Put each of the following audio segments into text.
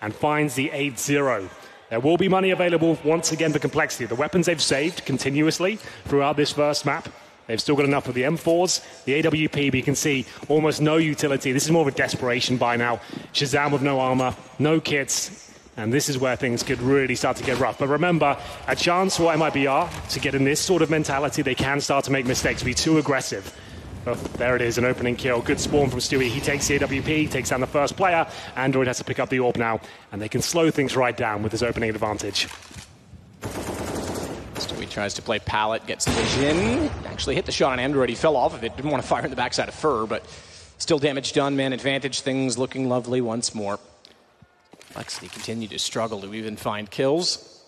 and finds the 8-0. There will be money available once again for Complexity. The weapons they've saved continuously throughout this first map. They've still got enough of the M4s, the AWP, but you can see almost no utility. This is more of a desperation buy now. Shazam with no armor, no kits, and this is where things could really start to get rough. But remember, a chance for mibr to get in this sort of mentality. They can start to make mistakes, be too aggressive. Oh, there it is, an opening kill. Good spawn from Stewie. He takes the AWP, takes down the first player. Android has to pick up the orb now, and they can slow things right down with his opening advantage. Stewie tries to play pallet, gets vision. Actually hit the shot on Android. He fell off of it. Didn't want to fire in the backside of Fur, but still damage done. Man advantage. Things looking lovely once more. Complexity continue to struggle to even find kills.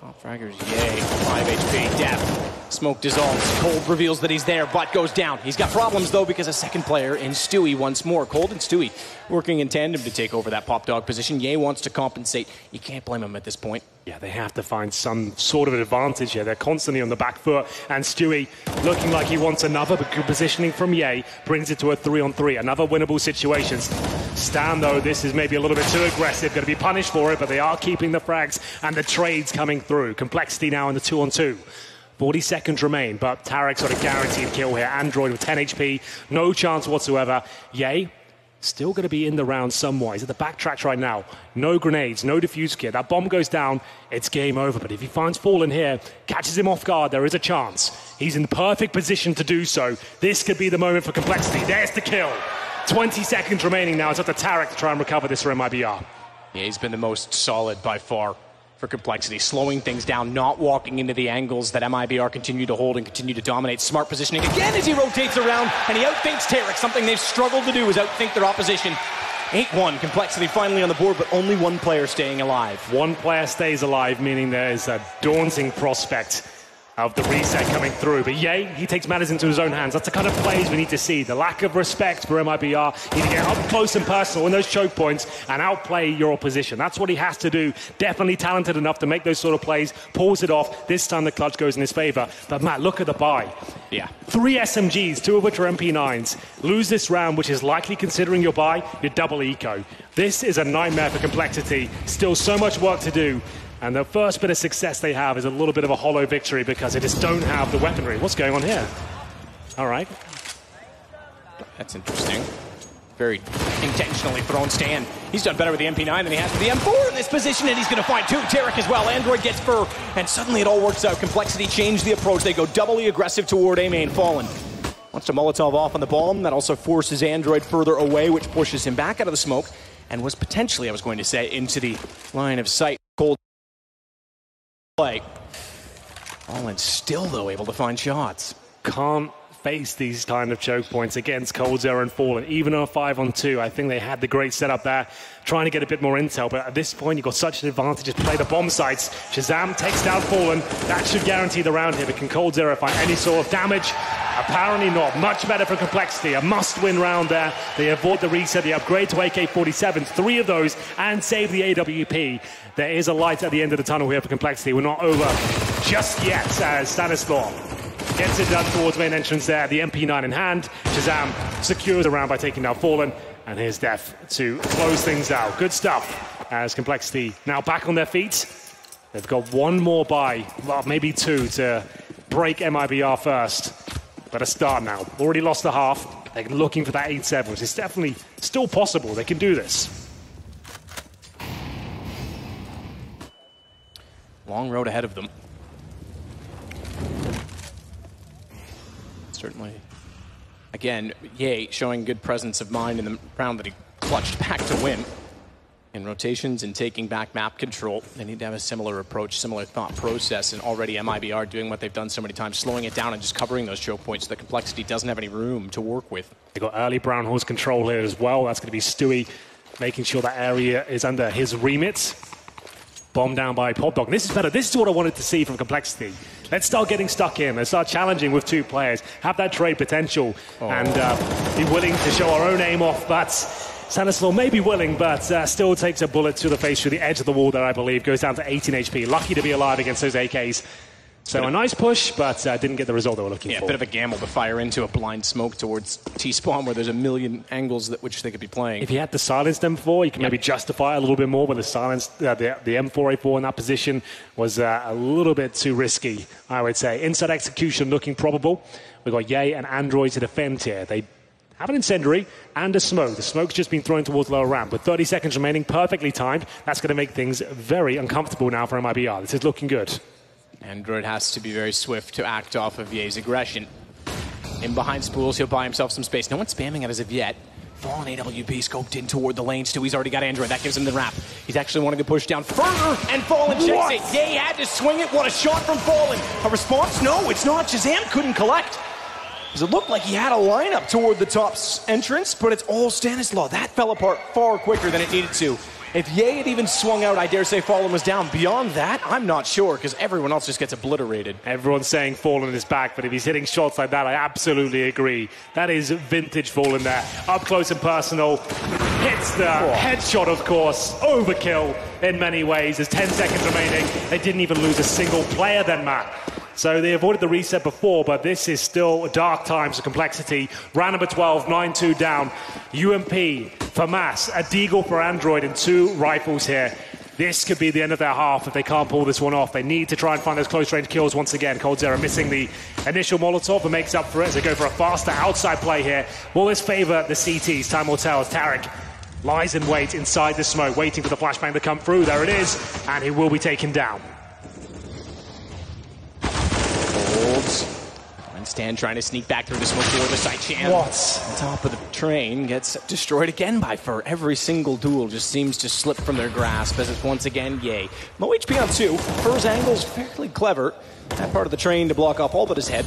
Top fraggers, yay. 5 HP, death. Smoke dissolves. Cold reveals that he's there, but goes down. He's got problems, though, because a second player in Stewie once more. Cold and Stewie working in tandem to take over that pop dog position. Ye wants to compensate. You can't blame him at this point. Yeah, they have to find some sort of advantage here. They're constantly on the back foot, and Stewie looking like he wants another, but good positioning from Ye brings it to a 3-on-3. Another winnable situation. Stan, though, this is maybe a little bit too aggressive. Going to be punished for it, but they are keeping the frags and the trades coming through. Complexity now in the 2-on-2. 40 seconds remain, but Tarek's got a guaranteed kill here. Android with 10 HP, no chance whatsoever. Ye, still going to be in the round somewhat. He's at the backtrack right now. No grenades, no defuse kit. That bomb goes down, it's game over. But if he finds Fallen here, catches him off guard, there is a chance. He's in perfect position to do so. This could be the moment for Complexity. There's the kill. 20 seconds remaining now. It's up to Tarek to try and recover this for mibr. Yeah, he's been the most solid by far for Complexity, slowing things down, not walking into the angles that mibr continue to hold and continue to dominate. Smart positioning again as he rotates around, and he outthinks Tarek. Something they've struggled to do is outthink their opposition. 8-1, Complexity finally on the board, but only one player staying alive. One player stays alive, meaning there is a daunting prospect of the reset coming through. But Ye, he takes matters into his own hands. That's the kind of plays we need to see. The lack of respect for mibr. You need to get up close and personal in those choke points and outplay your opposition. That's what he has to do. Definitely talented enough to make those sort of plays, pulls it off. This time the clutch goes in his favor. But Matt, look at the buy. Yeah. 3 SMGs, 2 of which are MP9s. Lose this round, which is likely considering your buy, you're double eco. This is a nightmare for Complexity. Still so much work to do. And the first bit of success they have is a little bit of a hollow victory because they just don't have the weaponry. What's going on here? All right. That's interesting. Very intentionally thrown Stan. He's done better with the MP9 than he has with the M4 in this position, and he's going to find 2. Tarek as well. Android gets Fur, and suddenly it all works out. Complexity changed the approach. They go doubly aggressive toward A main. Fallen wants to Molotov off on the bomb. That also forces Android further away, which pushes him back out of the smoke, and was potentially, I was going to say, into the line of sight. Cold play. Fallen still, though, able to find shots. Can't face these kind of choke points against coldzera and Fallen. Even on a 5-on-2, I think they had the great setup there, trying to get a bit more intel. But at this point, you've got such an advantage to play the bomb sites. Shazam takes down Fallen. That should guarantee the round here. But can coldzera find any sort of damage? Apparently not. Much better for Complexity. A must-win round there. They avoid the reset, the upgrade to AK-47s, 3 of those, and save the AWP. There is a light at the end of the tunnel here for Complexity. We're not over just yet as Stanislaw gets it done towards main entrance there. The MP9 in hand. Shazam secures the round by taking down Fallen. And here's Def to close things out. Good stuff as Complexity now back on their feet. They've got one more buy, well, maybe 2 to break mibr first. But a start now. Already lost the half. They're looking for that 8-7, which is definitely still possible. They can do this. Long road ahead of them. Certainly. Again, Ye showing good presence of mind in the round that he clutched back to win. In rotations and taking back map control, they need to have a similar approach, similar thought process, and already mibr doing what they've done so many times, slowing it down and just covering those choke points so that Complexity doesn't have any room to work with. They've got early Brown Horse control here as well. That's going to be Stewie making sure that area is under his remit. Bomb down by Pop Dog. This is better. This is what I wanted to see from Complexity. Let's start getting stuck in. Let's start challenging with 2 players. Have that trade potential and be willing to show our own aim off. But Stanislaw may be willing, but still takes a bullet to the face through the edge of the wall there, I believe. Goes down to 18 HP. Lucky to be alive against those AKs. So a nice push, but didn't get the result they were looking for. Yeah, a bit of a gamble to fire into a blind smoke towards T-spawn where there's a million angles which they could be playing. If you had to silence them before, you can maybe justify it a little bit more, but the silence, the M4A4 in that position was a little bit too risky, I would say. Inside execution looking probable. We've got Ye and Android to defend here. They have an incendiary and a smoke. The smoke's just been thrown towards lower ramp. With 30 seconds remaining, perfectly timed. That's going to make things very uncomfortable now for mibr. This is looking good. Android has to be very swift to act off of Ye's aggression. In behind spools, he'll buy himself some space. No one's spamming it as of yet. Fallen AWP scoped in toward the lanes too. He's already got Android. That gives him the wrap. He's actually wanting to push down further, and Fallen checks it. Ye had to swing it. What a shot from Fallen. A response? No, it's not. Shazam couldn't collect. Because it looked like he had a lineup toward the top entrance, but it's all Stanislaw. That fell apart far quicker than it needed to. If Ye had even swung out, I dare say Fallen was down. Beyond that, I'm not sure, because everyone else just gets obliterated. Everyone's saying Fallen is back, but if he's hitting shots like that, I absolutely agree. That is vintage Fallen there. Up close and personal. Hits the headshot, of course. Overkill in many ways. There's 10 seconds remaining. They didn't even lose a single player then, Matt. So they avoided the reset before, but this is still dark times of complexity. Round number 12, 9-2 down. UMP for Mass, a Deagle for Android, and 2 rifles here. This could be the end of their half if they can't pull this one off. They need to try and find those close-range kills once again. coldzera missing the initial Molotov, but makes up for it as they go for a faster outside play here. Will this favor the CTs? Time will tell as Tarek lies in wait inside the smoke, waiting for the flashbang to come through. There it is, and he will be taken down. Stan trying to sneak back through the smoke toward the side channel. What? On top of the train gets destroyed again by Fur. Every single duel just seems to slip from their grasp as it's once again Ye. Low HP on 2. Fur's angle's fairly clever. That part of the train to block off all but his head.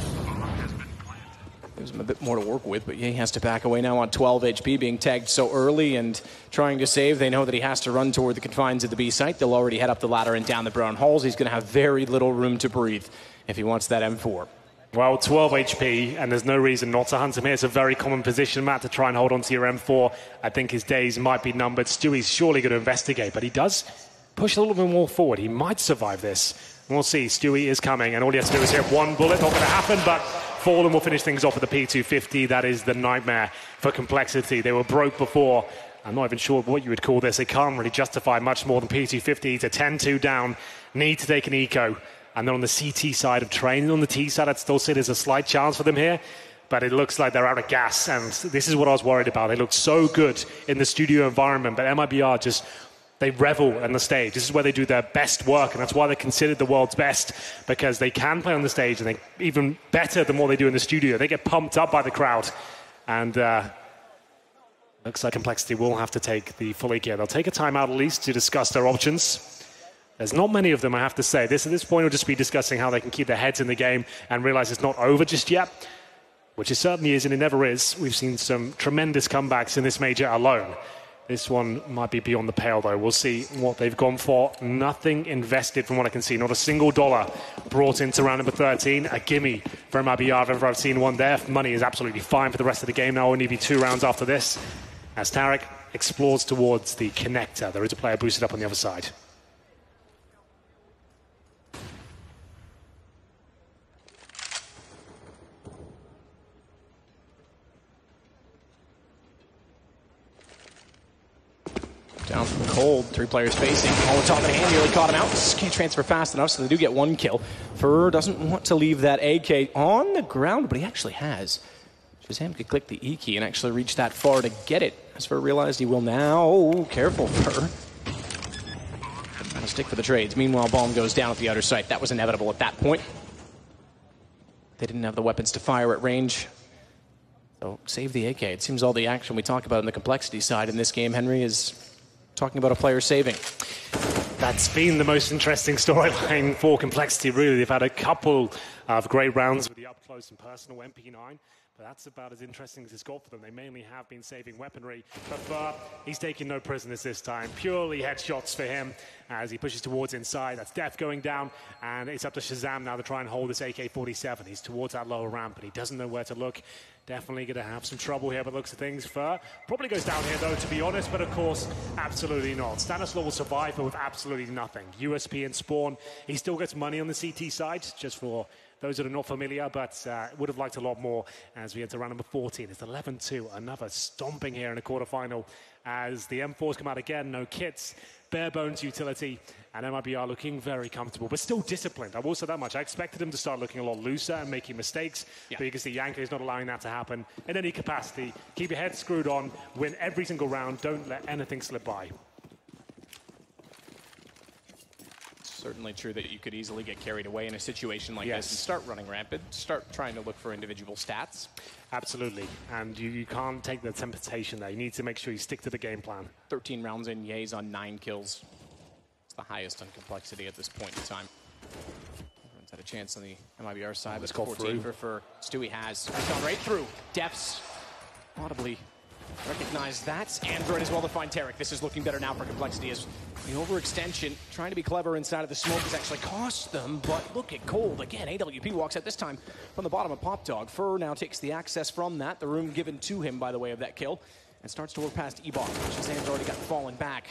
Gives him a bit more to work with, but Ye has to back away now on 12 HP, being tagged so early and trying to save. They know that he has to run toward the confines of the B site. They'll already head up the ladder and down the brown halls. He's going to have very little room to breathe if he wants that M4. Well, 12 HP, and there's no reason not to hunt him here. It's a very common position, Matt, to try and hold on to your M4. I think his days might be numbered. Stewie's surely going to investigate, but he does push a little bit more forward. He might survive this. We'll see. Stewie is coming, and all he has to do is hit one bullet. Not going to happen, but Fallen will finish things off with the P250. That is the nightmare for complexity. They were broke before. I'm not even sure what you would call this. They can't really justify much more than P250. To 10-2 down, need to take an eco. And then on the CT side of training, on the T side, I'd still say there's a slight chance for them here. But it looks like they're out of gas. And this is what I was worried about. They look so good in the studio environment. But mibr just, they revel on the stage. This is where they do their best work. And that's why they're considered the world's best. Because they can play on the stage. And they're even better than what they do in the studio. They get pumped up by the crowd. And looks like complexity will have to take the full gear. They'll take a timeout at least to discuss their options. There's not many of them, I have to say. At this point, we'll just be discussing how they can keep their heads in the game and realize it's not over just yet, which it certainly is, and it never is. We've seen some tremendous comebacks in this major alone. This one might be beyond the pale, though. We'll see what they've gone for. Nothing invested from what I can see. Not a single dollar brought into round number 13. A gimme for mibr if ever I've seen one there. Money is absolutely fine for the rest of the game. Now only be 2 rounds after this. As Tarek explores towards the connector. There is a player boosted up on the other side. Down from cold, 3 players facing. All the top of the hand, nearly caught him out. Just can't transfer fast enough, so they do get 1 kill. Fur doesn't want to leave that AK on the ground, but he actually has. Shazam could click the E key and actually reach that far to get it. As Fur realized he will now. Oh, careful, Fur. Trying to stick for the trades. Meanwhile, bomb goes down at the outer site. That was inevitable at that point. They didn't have the weapons to fire at range. So save the AK. It seems all the action we talk about on the complexity side in this game, Henry, is talking about a player saving. That's been the most interesting storyline for complexity, really. They've had a couple of great rounds with the up-close and personal MP9, But that's about as interesting as it's got for them. They mainly have been saving weaponry. But he's taking no prisoners this time. Purely headshots for him as he pushes towards inside. That's Def going down. And it's up to Shazam now to try and hold this AK-47. He's towards that lower ramp, but he doesn't know where to look. Definitely going to have some trouble here, but looks of things. Fur probably goes down here, though, to be honest. But, of course, absolutely not. Stanislaw will survive, but with absolutely nothing. USP and Spawn. He still gets money on the CT side, just for those that are not familiar, but would have liked a lot more as we enter round number 14. It's 11-2, another stomping here in the quarterfinal as the M4s come out again, no kits, bare bones utility, and mibr looking very comfortable, but still disciplined. I will say that much. I expected him to start looking a lot looser and making mistakes, but you can see Yanker is not allowing that to happen in any capacity. Keep your head screwed on, win every single round, don't let anything slip by. Certainly true that you could easily get carried away in a situation like this and start running rampant, start trying to look for individual stats. Absolutely, and you can't take the temptation there. You need to make sure you stick to the game plan. 13 rounds in, Ye's on 9 kills. It's the highest on complexity at this point in time. Everyone's had a chance on the mibr side, but 14 for Stewie has gone right through. Defs audibly recognize that. Android as well to find Tarek. This is looking better now for complexity as the overextension, trying to be clever inside of the smoke, has actually cost them, but look at Cold. Again, AWP walks out this time from the bottom of Pop Dog. Fur now takes the access from that, the room given to him by the way of that kill, and starts to work past Ebok. Shazam's already got fallen back.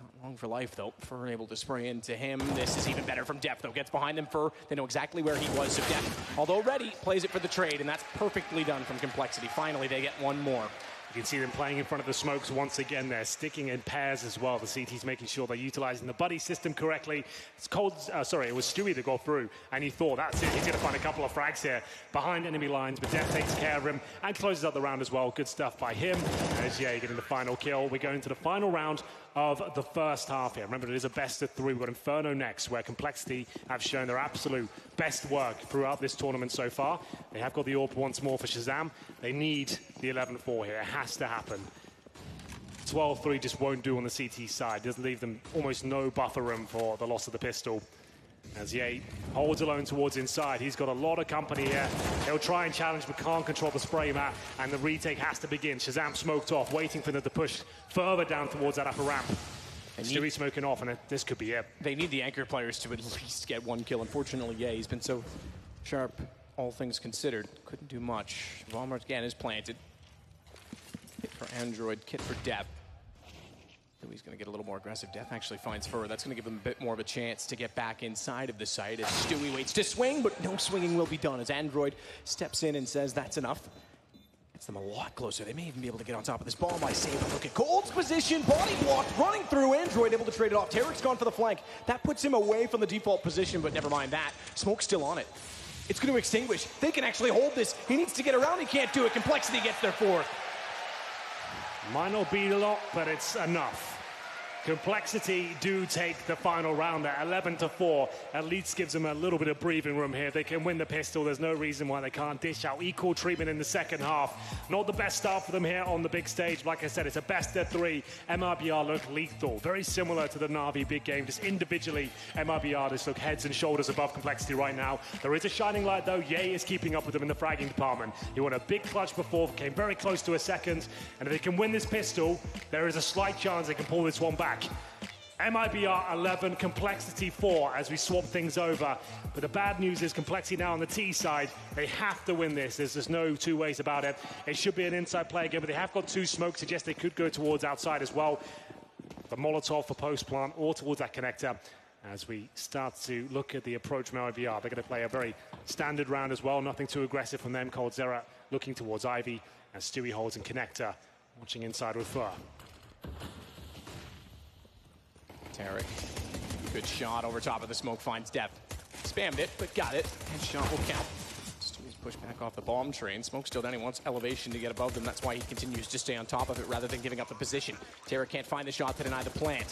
Not long for life, though. Fur able to spray into him. This is even better from Def, though. Gets behind them. Fur, they know exactly where he was, so Def, although ready, plays it for the trade, and that's perfectly done from complexity. Finally, they get one more. You can see them playing in front of the smokes once again. They're sticking in pairs as well. The CT's making sure they're utilizing the buddy system correctly. It's Cold, it was Stewie that got through, and he thought, that's it, he's going to find a couple of frags here behind enemy lines, but Def takes care of him and closes out the round as well. Good stuff by him. As getting the final kill. We're going to the final round of the first half here. Remember, it is a best of 3. We've got Inferno next, where Complexity have shown their absolute best work throughout this tournament so far. They have got the AWP once more for Shazam. They need the 11-4 here. It has to happen. 12-3 just won't do on the CT side. Doesn't leave them almost no buffer room for the loss of the pistol. As Ye holds alone towards inside. He's got a lot of company here. He'll try and challenge, but can't control the spray map, and the retake has to begin. Shazam smoked off, waiting for them to push further down towards that upper ramp. Stewie smoking off, and this could be it. They need the anchor players to at least get one kill. Unfortunately, he's been so sharp, all things considered. Couldn't do much. Walmart again is planted. Hit for Android, kit for Def. Stewie's going to get a little more aggressive. Def actually finds Fur. That's going to give him a bit more of a chance to get back inside of the site as Stewie waits to swing, but no swinging will be done as Android steps in and says that's enough. Gets them a lot closer. They may even be able to get on top of this bomb by saving. Look at Cold's position, body blocked, running through. Android able to trade it off. Tarek's gone for the flank. That puts him away from the default position, but never mind that. Smoke's still on it. It's going to extinguish. They can actually hold this. He needs to get around. He can't do it. Complexity gets their 4th. Might not be a lot, but it's enough. Complexity do take the final round at 11-4. At least gives them a little bit of breathing room here. They can win the pistol. There's no reason why they can't dish out equal treatment in the second half. Not the best start for them here on the big stage. Like I said, it's a best of 3. mibr look lethal. Very similar to the Na'Vi big game. Just individually, mibr just look heads and shoulders above Complexity right now. There is a shining light, though. Ye is keeping up with them in the fragging department. He won a big clutch before, came very close to a second. And if they can win this pistol, there is a slight chance they can pull this one back. mibr 11, Complexity 4 as we swap things over. But the bad news is Complexity now on the T side. They have to win this. There's just no two ways about it. It should be an inside play again, but they have got 2 smokes. Suggest they could go towards outside as well. The Molotov for post plant or towards that connector. As we start to look at the approach from mibr, they're going to play a very standard round as well. Nothing too aggressive from them. Cold Zera looking towards Ivy as Stewie holds in connector. Watching inside with Fur. Tarek, good shot over top of the smoke, finds Def. Spammed it, but got it, and shot will count. Stewie's pushed back off the bomb train. Smoke still down, he wants elevation to get above them. That's why he continues to stay on top of it rather than giving up the position. Tarek can't find the shot to deny the plant.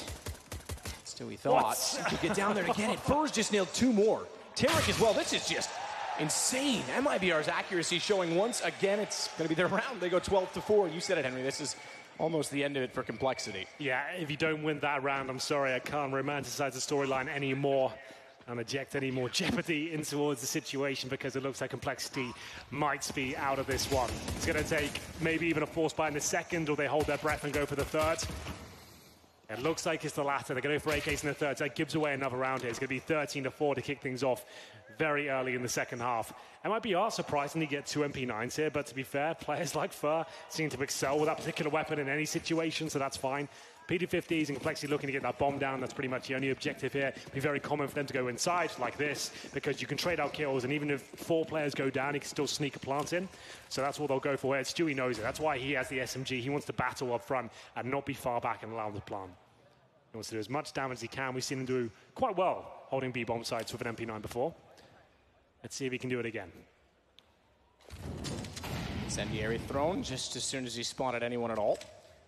Stewie thought he could get down there to get it. Fur's just nailed 2 more. Tarek as well, this is just insane. mibr's accuracy showing once again. It's going to be their round. They go 12-4. You said it, Henry. This is almost the end of it for Complexity. Yeah, if you don't win that round, I'm sorry, I can't romanticize the storyline anymore. and inject any more jeopardy in towards the situation, because it looks like Complexity might be out of this one. It's going to take maybe even a force buy in the second, or they hold their breath and go for the third. It looks like it's the latter. They're going to go for AKs in the third, so that gives away another round here. It's going to be 13-4 to kick things off very early in the second half. mibr surprisingly get 2 MP9s here, but to be fair, players like Fur seem to excel with that particular weapon in any situation, so that's fine. PD50s and Complexity looking to get that bomb down. That's pretty much the only objective here. It'd be very common for them to go inside like this, because you can trade out kills, and even if 4 players go down, you can still sneak a plant in. So that's what they'll go for here. Stewie knows it. That's why he has the SMG. He wants to battle up front and not be far back and allow them to plant. He wants to do as much damage as he can. We've seen him do quite well holding B bomb sites with an MP9 before. Let's see if he can do it again. Incendiary thrown just as soon as he spotted anyone at all.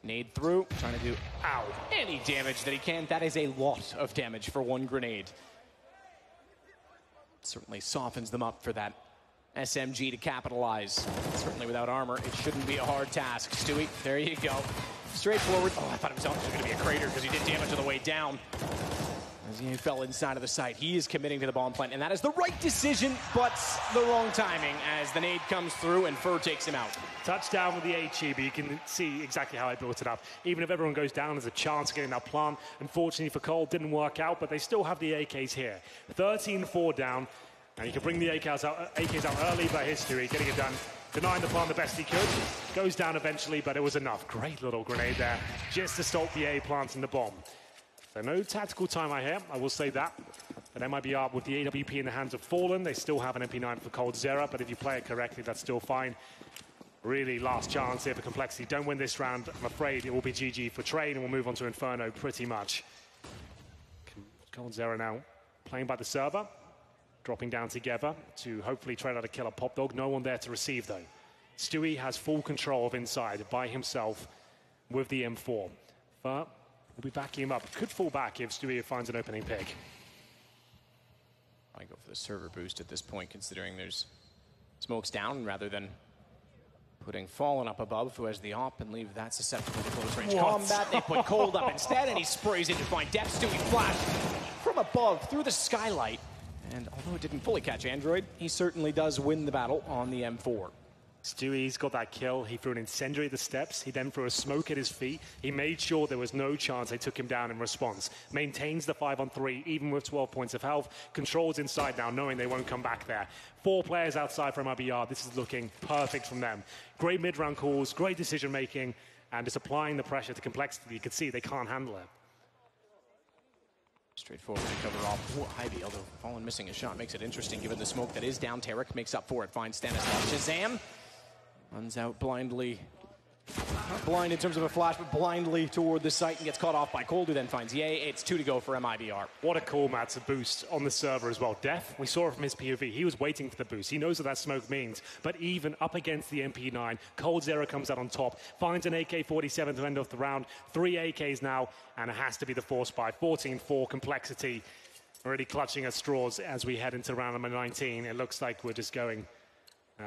Nade through, trying to do, any damage that he can. That is a lot of damage for one grenade. Certainly softens them up for that SMG to capitalize. Certainly without armor, it shouldn't be a hard task. Stewie, there you go. Straightforward. Oh, I thought it was actually going to be a crater because he did damage on the way down. As he fell inside of the site, he is committing to the bomb plant, and that is the right decision, but the wrong timing as the nade comes through and Fur takes him out. Touchdown with the HE, but you can see exactly how I built it up. Even if everyone goes down, there's a chance of getting that plant. Unfortunately for Cole, didn't work out, but they still have the AKs here. 13-4 down, and you can bring the AKs out early by history, getting it done. Denying the plant the best he could. Goes down eventually, but it was enough. Great little grenade there, just to stop the A plant and the bomb. So no tactical time I hear, I will say that. But mibr with the AWP in the hands of Fallen, they still have an MP9 for Cold Zera, but if you play it correctly, that's still fine. Really last chance here for Complexity. Don't win this round, I'm afraid it will be GG for Train, and we'll move on to Inferno pretty much. Cold Zera now playing by the server, dropping down together to hopefully trade out a killer Pop Dog. No one there to receive though. Stewie has full control of inside by himself with the M4. But we'll be backing him up. Could fall back if Stewie finds an opening pick. I go for the server boost at this point, considering there's smokes down rather than putting Fallen up above, who has the op, and leave that susceptible to close range combat. They put Cold up instead, and he sprays in to find depth. Stewie flash from above through the skylight. And although it didn't fully catch Android, he certainly does win the battle on the M4. Stewie's got that kill. He threw an incendiary at the steps. He then threw a smoke at his feet. He made sure there was no chance they took him down in response. Maintains the 5-on-3, even with 12 points of health. Controls inside now, knowing they won't come back there. 4 players outside from mibr. This is looking perfect from them. Great mid-round calls, great decision-making, and just applying the pressure to Complexity. You can see they can't handle it. Straightforward to cover off Ivy, although Fallen missing a shot makes it interesting given the smoke that is down. Tarek makes up for it, finds Stanislav. Shazam runs out blindly. Not blind in terms of a flash, but blindly toward the site and gets caught off by Cold, who then finds Ye. It's 2 to go for mibr. What a call, Matt, to boost on the server as well. Def, we saw it from his POV. He was waiting for the boost. He knows what that smoke means. But even up against the MP9, Cold Zera comes out on top, finds an AK-47 to end off the round. 3 AKs now, and it has to be the force buy. 14-4 Complexity. Already clutching at straws as we head into round number 19. It looks like we're just going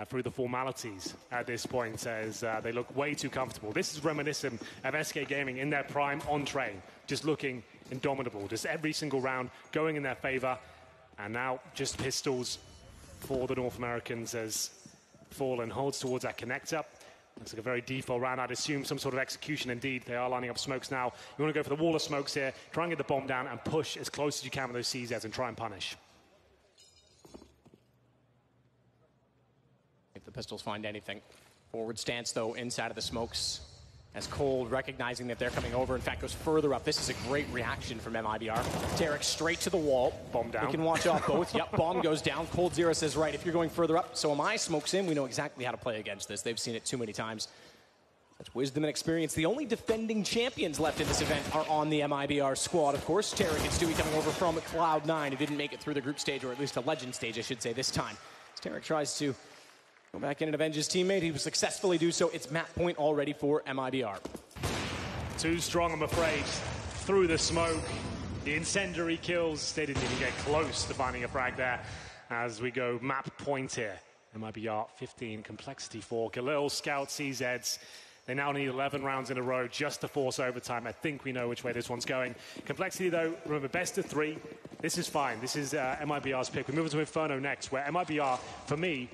through the formalities at this point, as they look way too comfortable. This is reminiscent of SK Gaming in their prime on Train, just looking indomitable, just every single round going in their favor. And now just pistols for the North Americans as Fallen holds towards that connector. Looks like a very default round. I'd assume some sort of execution indeed. They are lining up smokes now. You want to go for the wall of smokes here, try and get the bomb down and push as close as you can with those CZs and try and punish. If the pistols find anything. Forward stance, though, inside of the smokes. As Cold, recognizing that they're coming over, in fact, goes further up. This is a great reaction from mibr. Tarek straight to the wall. Bomb down. We can watch off both. Yep, bomb goes down. Cold Zera says, right, if you're going further up, so am I. Smokes in. We know exactly how to play against this. They've seen it too many times. That's wisdom and experience. The only defending champions left in this event are on the mibr squad, of course. Tarek and Stewie coming over from Cloud9, who didn't make it through the group stage, or at least a legend stage, I should say, this time. As Tarek tries to go back in and avenge his teammate. He will successfully do so. It's map point already for mibr. Too strong, I'm afraid. Through the smoke. The incendiary kills. They didn't even get close to finding a frag there as we go map point here. mibr 15, Complexity 4. Galil, Scout, CZs. They now need 11 rounds in a row just to force overtime. I think we know which way this one's going. Complexity, though, remember, best of 3. This is fine. This is mibr's pick. We move on to Inferno next, where mibr, for me,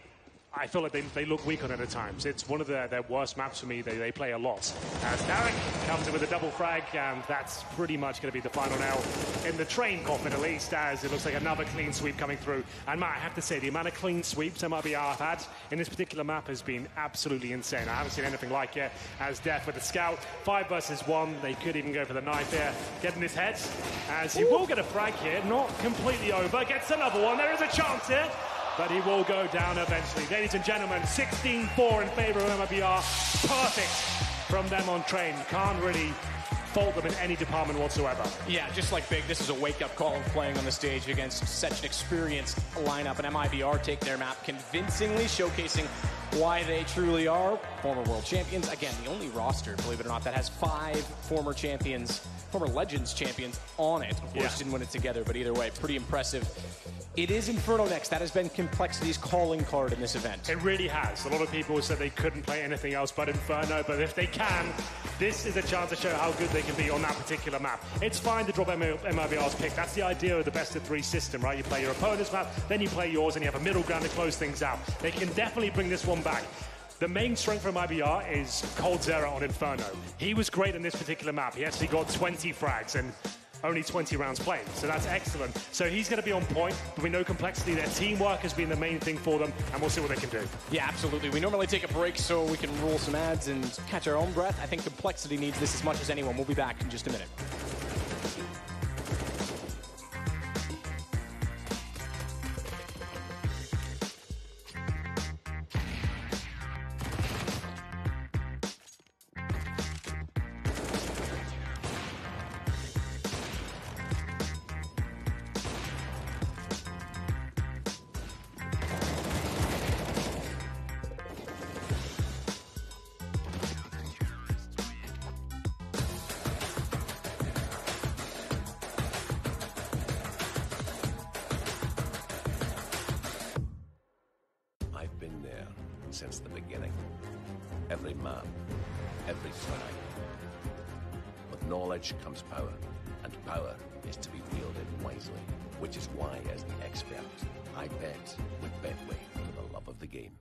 I feel like they look weak on it at times. It's one of their worst maps for me. They play a lot. As Narek comes in with a double frag, and that's pretty much going to be the final nail in the train coffin, at least, as it looks like another clean sweep coming through. And Matt, I have to say, the amount of clean sweeps mibr have had in this particular map has been absolutely insane. I haven't seen anything like it. As Def with the scout, 5 versus 1. They could even go for the knife here, getting his head. As he will get a frag here, not completely over. Gets another one. There is a chance here, but he will go down eventually. Ladies and gentlemen, 16-4 in favor of mibr. Perfect from them on train. Can't really fault them in any department whatsoever. Yeah, just like Big, this is a wake-up call of playing on the stage against such an experienced lineup. And mibr take their map convincingly, showcasing why they truly are former world champions. Again, the only roster, believe it or not, that has 5 former champions, former Legends champions on it. Of course, didn't win it together, but either way, pretty impressive. It is Inferno next. That has been Complexity's calling card in this event. It really has. A lot of people said they couldn't play anything else but Inferno, but if they can, this is a chance to show how good they can be on that particular map. It's fine to drop mibr's pick. That's the idea of the best of 3 system, right? You play your opponent's map, then you play yours, and you have a middle ground to close things out. They can definitely bring this one back. The main strength for mibr is coldzera on Inferno. He was great in this particular map. He actually got 20 frags and only 20 rounds played, so that's excellent. So he's going to be on point, but we know Complexity, their teamwork has been the main thing for them, and we'll see what they can do. Yeah, absolutely. We normally take a break so we can roll some ads and catch our own breath. I think Complexity needs this as much as anyone. We'll be back in just a minute. I've been there since the beginning. Every man, every flag. With knowledge comes power, and power is to be wielded wisely, which is why, as the expert, I bet with Betway for the love of the game.